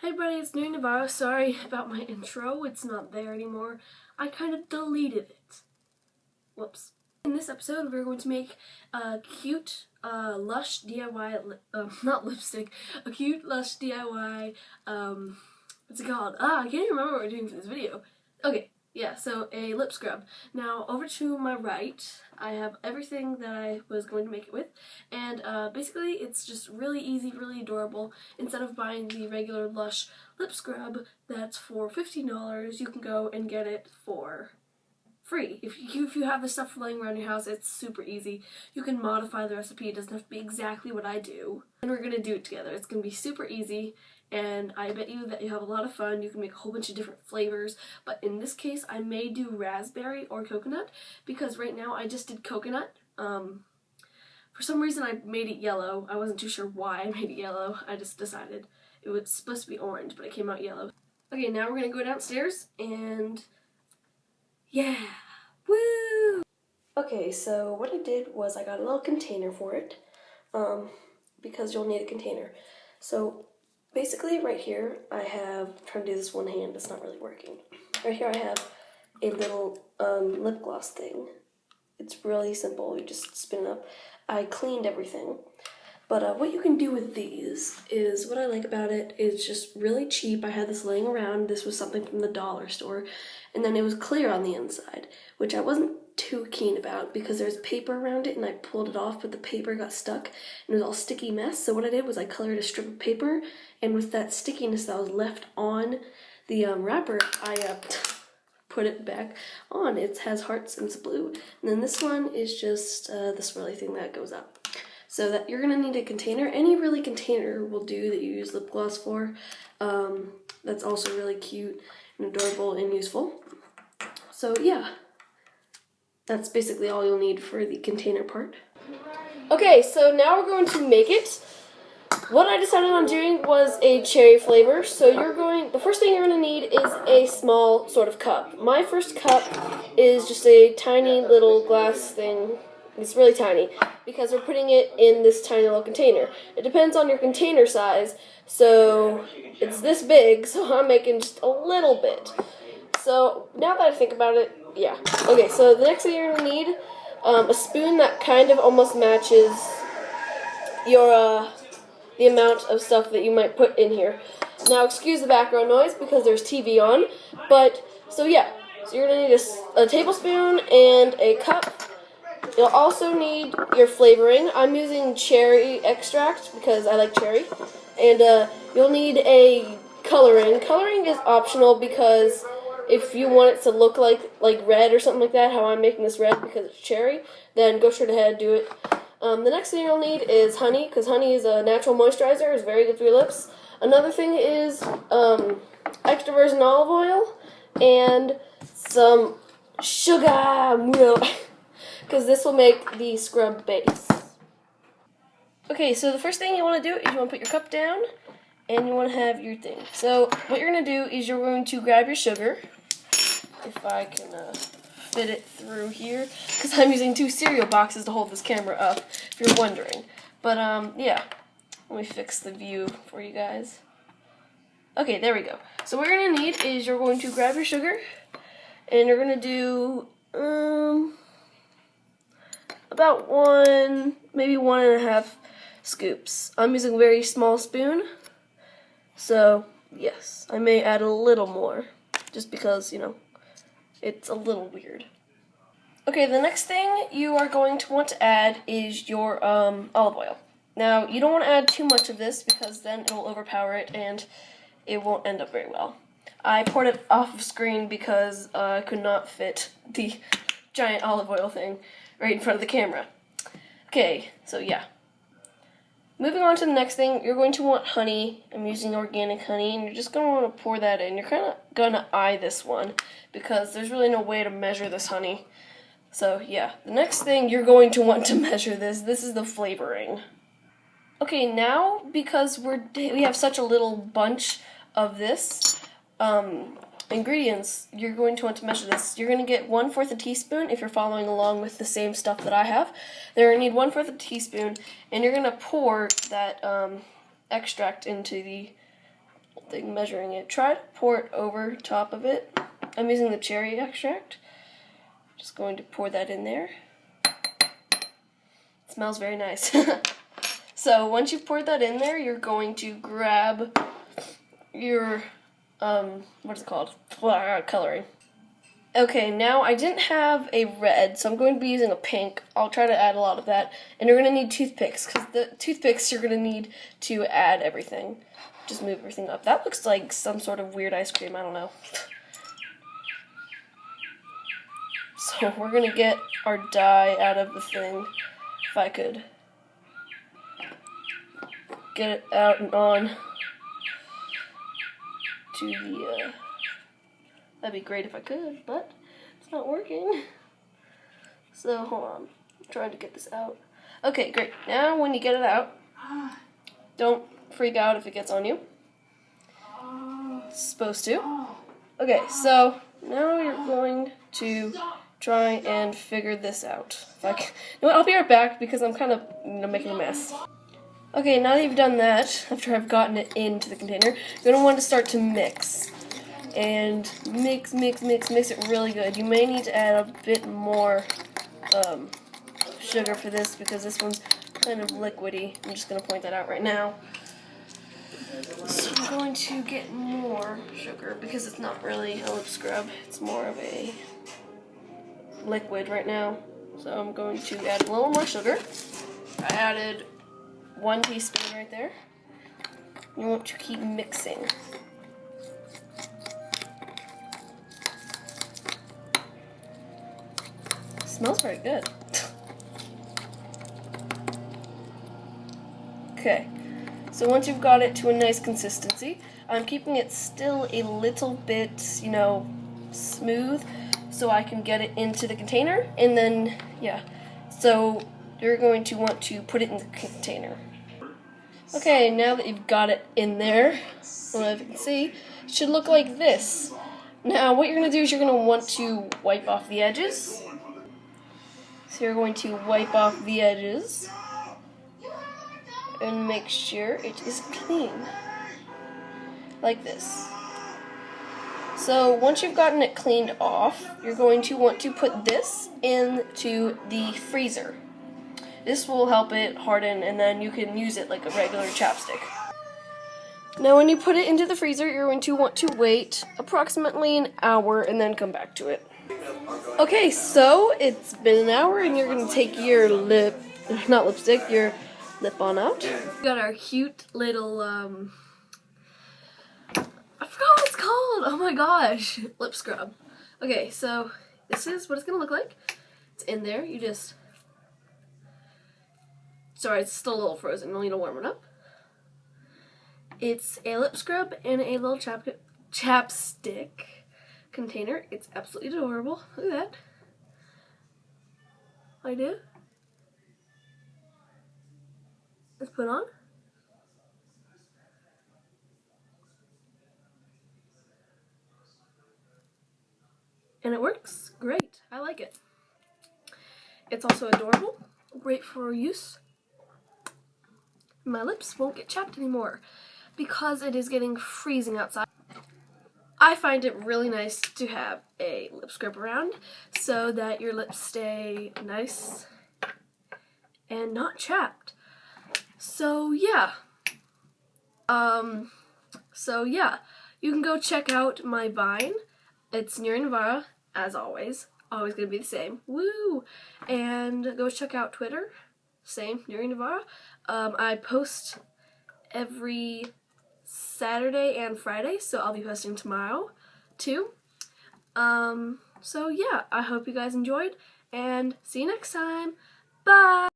Hi everybody, it's New Navarro. Sorry about my intro, it's not there anymore. I kind of deleted it. Whoops. In this episode, we're going to make a cute, lush DIY, not lipstick, a cute, lush DIY, what's it called? I can't even remember what we're doing for this video. Okay, yeah, so a lip scrub. Now, over to my right, I have everything that I was going to make it with, and basically it's just really easy, really adorable. Instead of buying the regular Lush lip scrub that's for $15, you can go and get it for free. If you have this stuff laying around your house, it's super easy. You can modify the recipe. It doesn't have to be exactly what I do. And we're going to do it together. It's going to be super easy, and I bet you that you have a lot of fun. You can make a whole bunch of different flavors, but in this case, I may do raspberry or coconut, because right now I just did coconut. For some reason I made it yellow. I wasn't too sure why I made it yellow. I just decided it was supposed to be orange, but it came out yellow. Okay, now we're going to go downstairs and yeah, woo! Okay, so what I did was I got a little container for it, because you'll need a container. So basically right here I have, I'm trying to do this one hand, it's not really working. Right here I have a little lip gloss thing. It's really simple, you just spin it up. I cleaned everything. But what you can do with these is, what I like about it is just really cheap. I had this laying around. This was something from the dollar store. And then it was clear on the inside, which I wasn't too keen about because there's paper around it and I pulled it off, but the paper got stuck and it was all sticky mess. So what I did was I colored a strip of paper, and with that stickiness that was left on the wrapper, I put it back on. It has hearts and it's blue. And then this one is just this swirly thing that goes up. So that you're gonna need a container. Any really container will do that you use lip gloss for. That's also really cute and adorable and useful. So yeah, that's basically all you'll need for the container part. Okay, so now we're going to make it. What I decided on doing was a cherry flavor. So the first thing you're gonna need is a small sort of cup. My first cup is just a tiny little glass thing. It's really tiny because we're putting it in this tiny little container. It depends on your container size, so it's this big, so I'm making just a little bit. So now that I think about it, yeah. Okay, so the next thing you're going to need, a spoon that kind of almost matches your the amount of stuff that you might put in here. Now excuse the background noise because there's TV on, but, so yeah. So you're going to need a tablespoon and a cup. You'll also need your flavoring. I'm using cherry extract because I like cherry. And you'll need a coloring. Coloring is optional because if you want it to look like red or something like that, how I'm making this red because it's cherry, then go straight ahead, do it. The next thing you'll need is honey, because honey is a natural moisturizer. It's very good for your lips. Another thing is extra virgin olive oil and some sugar. Because this will make the scrub base. Okay, so the first thing you want to do is you want to put your cup down and you want to have your thing. So what you're going to do is you're going to grab your sugar, if I can fit it through here, because I'm using 2 cereal boxes to hold this camera up, if you're wondering. But yeah, let me fix the view for you guys. Okay, there we go. So what you're going to need is you're going to grab your sugar and you're going to do about maybe 1.5 scoops. I'm using a very small spoon, so yes, I may add a little more, just because, you know, it's a little weird. Okay, the next thing you are going to want to add is your olive oil. Now, you don't want to add too much of this because then it will overpower it and it won't end up very well. I poured it off of screen because I could not fit the giant olive oil thing right in front of the camera. Okay, so yeah. Moving on to the next thing, you're going to want honey. I'm using organic honey, and you're just going to want to pour that in. You're kind of going to eye this one, because there's really no way to measure this honey. So yeah, the next thing you're going to want to measure this is the flavoring. Okay, now, because we have such a little bunch of this, ingredients, you're going to want to measure this. You're going to get 1/4 teaspoon if you're following along with the same stuff that I have. They're going to need 1/4 teaspoon, and you're going to pour that extract into the thing measuring it. Try to pour it over top of it. I'm using the cherry extract. Just going to pour that in there. It smells very nice. So once you've poured that in there, you're going to grab your, what is it called? Coloring. Okay, now I didn't have a red, so I'm going to be using a pink. I'll try to add a lot of that. And you're going to need toothpicks, because the toothpicks you're going to need to add everything. Just move everything up. That looks like some sort of weird ice cream, I don't know. So we're going to get our dye out of the thing. If I could get it out and on to the, that'd be great if I could, but it's not working. So hold on, I'm trying to get this out. Okay, great. Now when you get it out, don't freak out if it gets on you. It's supposed to. Okay, so now you're going to try and figure this out. If I can, you know what, I'll be right back because I'm kind of making a mess. Okay, now that you've done that, after I've gotten it into the container, you're going to want to start to mix. And mix it really good. You may need to add a bit more sugar for this because this one's kind of liquidy. I'm just going to point that out right now. So I'm going to get more sugar because it's not really a lip scrub. It's more of a liquid right now. So I'm going to add a little more sugar. I added 1 teaspoon right there. You want to keep mixing. Smells very good. Okay, so once you've got it to a nice consistency, I'm keeping it still a little bit, you know, smooth so I can get it into the container, and then, yeah, so you're going to want to put it in the container. Okay, now that you've got it in there, I don't know if you can see, it should look like this. Now, what you're going to do is you're going to want to wipe off the edges. So you're going to wipe off the edges and make sure it is clean, like this. So once you've gotten it cleaned off, you're going to want to put this into the freezer. This will help it harden, and then you can use it like a regular chapstick. Now when you put it into the freezer, you're going to want to wait approximately an hour and then come back to it. Okay, so it's been an hour and you're going to take your your lip balm out. We got our cute little, I forgot what it's called, oh my gosh, lip scrub. Okay, so this is what it's going to look like. It's in there, you just, sorry, it's still a little frozen, we'll need to warm it up. It's a lip scrub in a little chapstick container. It's absolutely adorable. Look at that. I do. Let's put on. And it works great. I like it. It's also adorable. Great for use. My lips won't get chapped anymore because it is getting freezing outside. I find it really nice to have a lip scrub around so that your lips stay nice and not chapped. So yeah. You can go check out my Vine. It's Nuri Navarra, as always. Always gonna be the same. Woo! And go check out Twitter. Same, Nuri Navarra. I post every Saturday and Friday, so I'll be posting tomorrow too. So yeah, I hope you guys enjoyed, and see you next time. Bye!